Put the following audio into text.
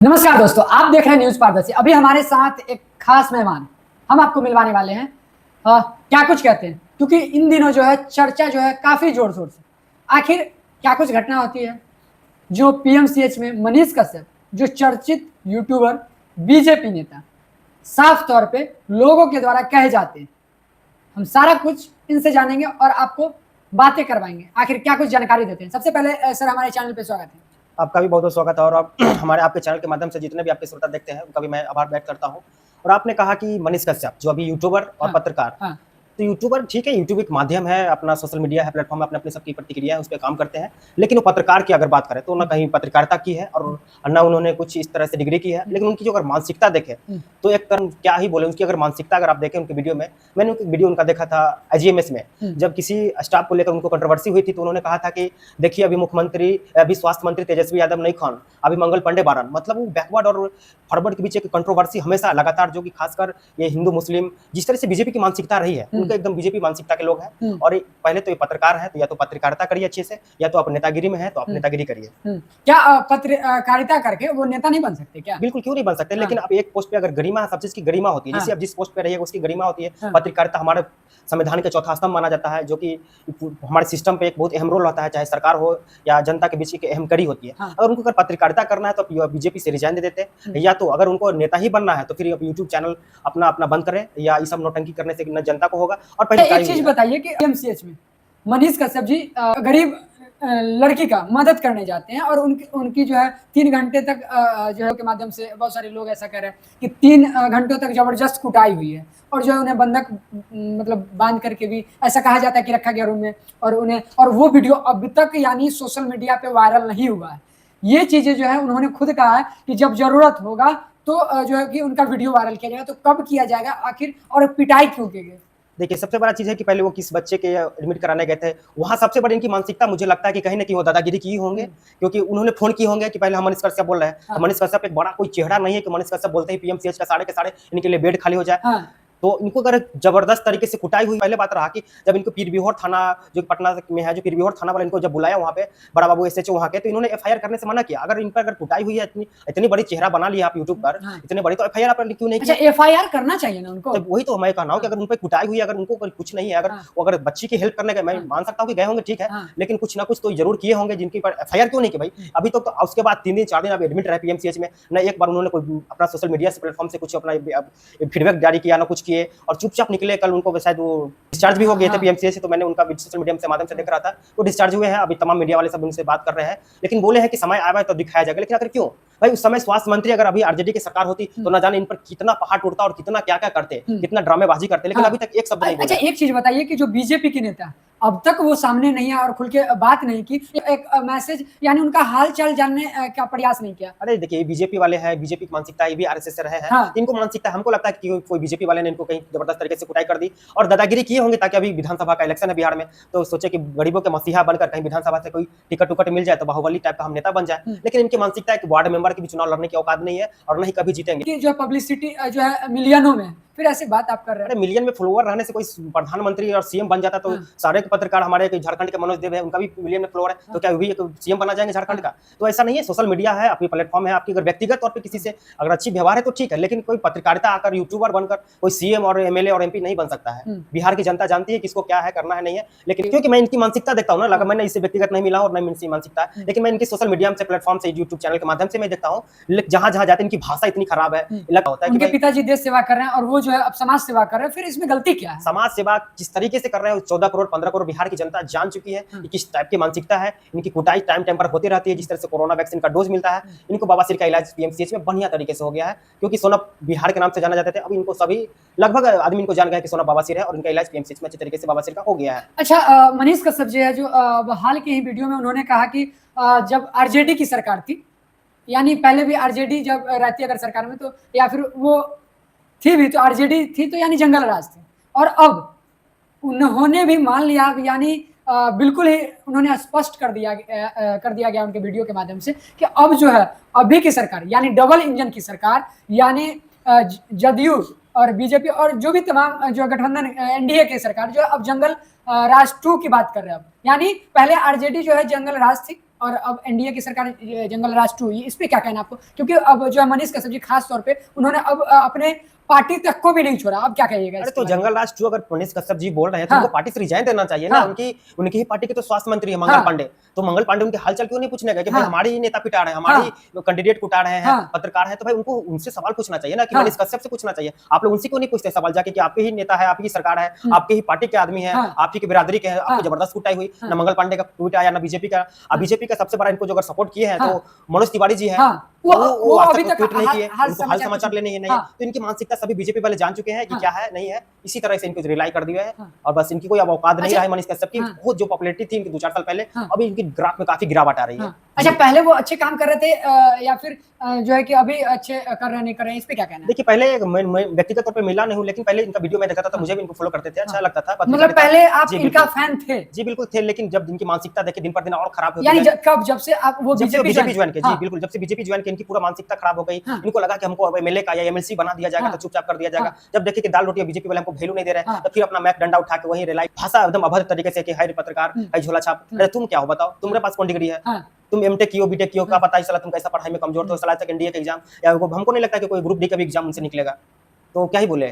नमस्कार दोस्तों, आप देख रहे हैं न्यूज पारदर्शी। अभी हमारे साथ एक खास मेहमान हम आपको मिलवाने वाले हैं। क्या कुछ कहते हैं, क्योंकि इन दिनों जो है चर्चा जो है काफी जोर शोर से आखिर क्या कुछ घटना होती है जो पीएमसीएच में मनीष कश्यप जो चर्चित यूट्यूबर बीजेपी नेता साफ तौर पे लोगों के द्वारा कहे जाते हैं। हम सारा कुछ इनसे जानेंगे और आपको बातें करवाएंगे। आखिर क्या कुछ जानकारी देते हैं। सबसे पहले सर, हमारे चैनल पे स्वागत है। आपका भी बहुत-बहुत स्वागत है और आप हमारे आपके चैनल के माध्यम से जितने भी आपके श्रोता देखते हैं, उनका भी मैं आभार व्यक्त करता हूँ। और आपने कहा कि मनीष कश्यप जो अभी यूट्यूबर और पत्रकार, तो यूट्यूबर ठीक है, यूट्यूब एक माध्यम है, अपना सोशल मीडिया है, प्लेटफॉर्म है, अपने सबकी प्रतिक्रिया है, उस पे काम करते हैं। लेकिन वो पत्रकार की अगर बात करें तो ना कहीं पत्रकारिता की है और ना उन्होंने कुछ इस तरह से डिग्री की है। लेकिन उनकी जो अगर मानसिकता देखें तो एक तरह क्या ही बोले, उनकी अगर मानसिकता अगर आप देखें उनके वीडियो में, मैंने एक वीडियो उनका देखा था आईजीएमएस में, जब किसी स्टाफ को लेकर उनको कंट्रोवर्सी हुई थी तो उन्होंने कहा था कि देखिए अभी स्वास्थ्य मंत्री तेजस्वी यादव नहीं खान, अभी मंगल पांडे बारन, मतलब वो बैकवर्ड और फॉरवर्ड के बीच एक कंट्रोवर्सी हमेशा लगातार, जो कि खासकर ये हिंदू मुस्लिम जिस तरह से बीजेपी की मानसिकता रही है, उनका एकदम बीजेपी मानसिकता के लोग हैं। और पहले तो ये पत्रकार है, तो या तो पत्रकारिता करिए अच्छे से, या तो आप नेतागिरी में है तो आप नेतागिरी करिए। क्या पत्रकारिता करके वो नेता नहीं बन सकते क्या? बिल्कुल, क्यों नहीं बन सकते। लेकिन अब एक पोस्ट पे अगर गरिमा, सब चीज की गरिमा होती है, जैसे अब जिस पोस्ट पे रहिएगा उसकी गरिमा होती है। पत्रकारिता हमारे संविधान के चौथा स्तंभ माना जाता है, जो कि हमारे सिस्टम पे एक बहुत अहम रोल होता है, चाहे सरकार हो या जनता के बीच की अहम कड़ी होती है। अगर उनको अगर पत्रकारिता करना है तो बीजेपी से रिजाइन दे देते, या तो अगर उनको नेता ही बनना है तो फिर यूट्यूब चैनल अपना अपना बंद करें, या ये सब नौटंकी करने से न जनता को होगा। और पहले एक चीज बताइए कि पीएमसीएच में मनीष कश्यप जी गरीब लड़की का मदद करने जाते हैं और उनकी जो है 3 घंटे तक जो है के माध्यम से बहुत सारे लोग ऐसा कह रहे हैं कि 3 घंटों तक जबरदस्त कुटाई हुई है और जो है उन्हें बंधक मतलब बांध करके भी ऐसा कहा जाता है कि रखा गया रूम में, और वो वीडियो अब तक यानी सोशल मीडिया पे वायरल नहीं हुआ है। ये चीजें जो है उन्होंने खुद कहा है कि जब जरूरत होगा तो जो है कि उनका वीडियो वायरल किया जाएगा। तो कब किया जाएगा आखिर, और पिटाई क्यों की गई? देखिए, सबसे बड़ा चीज़ है कि पहले वो किस बच्चे के एडमिट कराने गए थे, वहाँ सबसे बड़ी इनकी मानसिकता मुझे लगता है कि कहीं न कहीं वो दादागिरी की होंगे, क्योंकि उन्होंने फ़ोन किए होंगे कि पहले हम मनीष कश्यप बोल रहे हैं। मनीष कश्यप एक बड़ा कोई चेहरा नहीं है कि मनीष कश्यप बोलते ही पीएमसीएच का साढ़े के साढ़े इनके लिए बेड खाली हो जाए। तो इनको अगर जबरदस्त तरीके से कुटाई हुई, पहले बात रहा कि जब इनको पीरबिहोर थाना जो पटना में है, जो पीरबिहोर थाना वाले इनको जब बुलाया वहाँ पे, बड़ा बाबू एसएचओ वहाँ के, तो इन्होंने एफआईआर करने से मना किया। अगर इन पर अगर कुटाई हुई है, इतनी बड़ी चेहरा बना लिया आप यूट्यूब पर, इतने बड़ी, तो एफआईआर आप क्यों नहीं किया? एफआईआर करना चाहिए ना उनको। तो वही तो मैं कह रहा हूँ कि अगर उन पे कुटाई हुई, अगर उनको कुछ नहीं है, अगर वो अगर बच्ची की हेल्प करने गए, मैं मान सकता हूँ कि गए होंगे, ठीक है, लेकिन कुछ ना कुछ तो जरूर किए होंगे जिनके पर एफआईआर क्यों नहीं की भाई अभी तो उसके बाद 3 दिन 4 दिन अब एडमिट रहे पीएमसीएच में, न एक बार उन्होंने कोई अपना सोशल मीडिया से प्लेटफॉर्म से कुछ अपना फीडबैक जारी किया, ना कुछ किए, और चुपचाप निकले। कल उनको शायद वो डिस्चार्ज भी हो गए थे पीएमसीएच से, तो मैंने उनका सोशल मीडिया से माध्यम से देख रहा था, वो डिस्चार्ज हुए हैं। अभी तमाम मीडिया वाले सब उनसे बात कर रहे हैं, लेकिन बोले हैं कि समय आया है तो दिखाया जाएगा। लेकिन अगर क्यों भाई, उस समय स्वास्थ्य मंत्री अगर अभी आरजेडी की सरकार होती तो न जाने इन पर कितना पहाड़ टूटता और कितना क्या क्या करते, कितना ड्रामेबाजी करते, लेकिन अभी तक एक शब्द नहीं बोला। अच्छा, एक चीज बताइए कि जो बीजेपी के नेता अब तक वो सामने नहीं आया और खुल के बात नहीं की, एक मैसेज यानी उनका हाल चाल जानने का प्रयास नहीं किया। अरे देखिए, बीजेपी वाले हैं, बीजेपी की मानसिकता, ये भी आरएसएस से रहे हैं। इनको मानसिकता, हमको लगता है कि कोई बीजेपी वाले ने इनको कहीं जबरदस्त तरीके से कुटाई कर दी और दादागिरी किए होंगे, ताकि अभी विधानसभा का इलेक्शन है बिहार में, तो सोचे कि गरीबों के मसीहा बनकर कहीं विधानसभा से कोई टिकट मिल जाए तो बाहुबली टाइप का हम नेता बन जाए। लेकिन इनकी मानसिकता है कि वार्ड मेंबर के भी चुनाव लड़ने की औकात नहीं है और नहीं कभी जीतेंगे। जो पब्लिसिटी जो है मिलियनों में, फिर ऐसी बात आप कर रहे हैं। मिलियन में फॉलोअर रहने से कोई प्रधानमंत्री और सीएम बन जाता तो सारे पत्रकार, हमारे झारखंड के मनोज देव है, उनका भी मिलियन में फॉलोअर है, तो क्या भी सीएम बना जाएंगे झारखंड का? तो ऐसा नहीं है, सोशल मीडिया है, आपकी प्लेटफॉर्म है, आपकी अगर व्यक्तिगत तौर पे किसी से अगर अच्छी व्यवहार है तो ठीक है, लेकिन कोई पत्रकारिता आकर यूट्यूबर बनकर कोई सीएम और एमएलए और एमपी नहीं बन सकता है। बिहार की जनता जानती है किसको क्या है करना है, नहीं है। लेकिन क्योंकि मैं इनकी मानसिकता देखता हूँ ना, लगा मैंने इससे व्यक्तिगत नहीं मिला और नहीं इनकी मानसिकता है, लेकिन मैं इनकी सोशल मीडिया से प्लेटफॉर्म से यूट्यूब चैनल के माध्यम से मैं देखता हूँ, जहां जहां जाते इनकी भाषा इतनी खराब है, लगा होता है उनके पिताजी देश सेवा कर रहे हैं और वो जो है अब समाज सेवा कर रहे हैं, फिर इसमें गलती क्या है? समाज सेवा जिस तरीके से कर रहे हैं 14 करोड़ 15 करोड़ बिहार की जनता जान चुकी है कि किस टाइप की मानसिकता है। इनकी कुटाई टाइम पर होती रहती है, जिस तरह से कोरोना वैक्सीन का डोज मिलता है, इनको बवासीर का इलाज पीएमसीएच में बढ़िया तरीके से हो गया है, क्योंकि सोना बिहार के नाम से जाना जाते थे, अब इनको सभी लगभग आदमी इनको जान गए कि सोना बवासीर है और इनका इलाज पीएमसीएच में अच्छे तरीके से बवासीर का हो गया है। अच्छा, मनीष कश्यप जी है जो हाल के ही वीडियो में उन्होंने कहा कि जब आरजेडी की सरकार थी, यानी पहले भी आरजेडी जब रहती अगर सरकार में, तो या फिर वो थी भी तो आरजेडी थी, तो यानी जंगल राज थी, और अब उन्होंने भी मान लिया, यानी बिल्कुल ही उन्होंने स्पष्ट कर दिया गया उनके वीडियो के माध्यम से कि अब जो है अभी की सरकार यानी डबल इंजन की सरकार, यानी जदयू और बीजेपी और जो भी तमाम जो गठबंधन एनडीए की सरकार जो है अब जंगल राज 2 की बात कर रहे हैं। अब यानी पहले आरजेडी जो है जंगल राज थी और अब एनडीए की सरकार जंगल राज 2 हुई, इस पे क्या कहना है आपको? क्योंकि अब जो है मनीष कश्यप जी खास तौर पे उन्होंने अब अपने पार्टी तक को भी नहीं छोड़ा, अब क्या कहिएगा अरे इसके तो बारे में? जंगल राज 2 अगर मनीष कश्यप जी बोल रहे हैं तो हाँ। उनको पार्टी से रिजाइन देना चाहिए ना। हाँ। उनकी उनकी ही पार्टी के तो स्वास्थ्य मंत्री है मंगल हाँ। पांडे। तो मंगल पांडे उनके हालचाल क्यों नहीं पूछने गए कि भाई हाँ। हमारे ही नेता पिटा रहे हैं, हमारे ही कैंडिडेट को उठा रहे हैं, हाँ। पत्रकार हैं, तो भाई उनको उनसे सवाल पूछना चाहिए ना कि हाँ। मनीष कश्यप से पूछना चाहिए। आप लोग उनसे क्यों नहीं पूछते सवाल जाके कि आपके ही नेता है, आपकी ही सरकार है, आपके ही पार्टी के आदमी है, हाँ। आप ही की बिरादरी के हैं, हाँ। आपको जबरदस्त कुटाई हुई, हाँ। ना मंगल पांडे का ट्वीट आया, ना बीजेपी का। अब बीजेपी का सबसे बड़ा इनको जो अगर सपोर्ट किए हैं हाँ। तो मनोज तिवारी जी हैं। हाँ। वो आज अभी तक तक ट्वीट नहीं किए, हाल उनको हाल समाचार लेने ही नहीं है। हाँ। तो इनकी मानसिकता सभी बीजेपी वाले जान चुके हैं कि हाँ। क्या है, नहीं है। इसी तरह से इनको रिलाई कर दिया है हाँ। और बस इनकी कोई अब औकात नहीं अच्छा। रहा है मनीष कश्यप की। हाँ। बहुत जो पॉपुलैरिटी थी इनकी 2-4 साल पहले, हाँ। अभी इनकी ग्राफ में काफी गिरावट आ रही है। हाँ। अच्छा, पहले वो अच्छे काम कर रहे थे या फिर जो है कि अभी अच्छे कर रहे नहीं कर रहे हैं, इस पे क्या कहना है? देखिए पहले मैं व्यक्तिगत तौर पे मिला नहीं हूँ, लेकिन पहले इनका वीडियो मैं देखा था तो मुझे भी इनको फॉलो करते थे, अच्छा लगता था। मतलब पहले आप इनका फैन थे? जी बिल्कुल थे, लेकिन जब इनकी मानसिकता देखिए दिन पर दिन और खराब होती यानी है। कब, जब से आप वो बीजेपी ज्वाइन किए, जी हाँ। बिल्कुल, जब से बीजेपी ज्वाइन किए इनकी पूरा मानसिकता खराब हो गई। हाँ। इनको लगा कि हमको अब एमएलए का या एमएलसी बना दिया जाएगा हाँ। तो चुपचाप कर दिया जाएगा। हाँ। जब देखे कि दाल रोटी बीजेपी वाले हमको वैल्यू नहीं दे रहे हैं, हाँ। तो फिर अपना मैक डंडा उठा के वही रिलाई भाषा एकदम अभद्र तरीके से कि हाय रे पत्रकार, हाय झोला छाप। अरे तुम क्या हो बताओ, तुम्हारे पास कौन डिग्री है? हाँ। तुम एमटेक कियो, बीटेक कियो, क्या पता है साला तुम कैसा पढ़ाई में कमजोर थे, साला तक एनडीए का एग्जाम या हमको नहीं लगता कि कोई ग्रुप डी का भी एग्जाम उनसे निकलेगा। तो क्या ही बोले।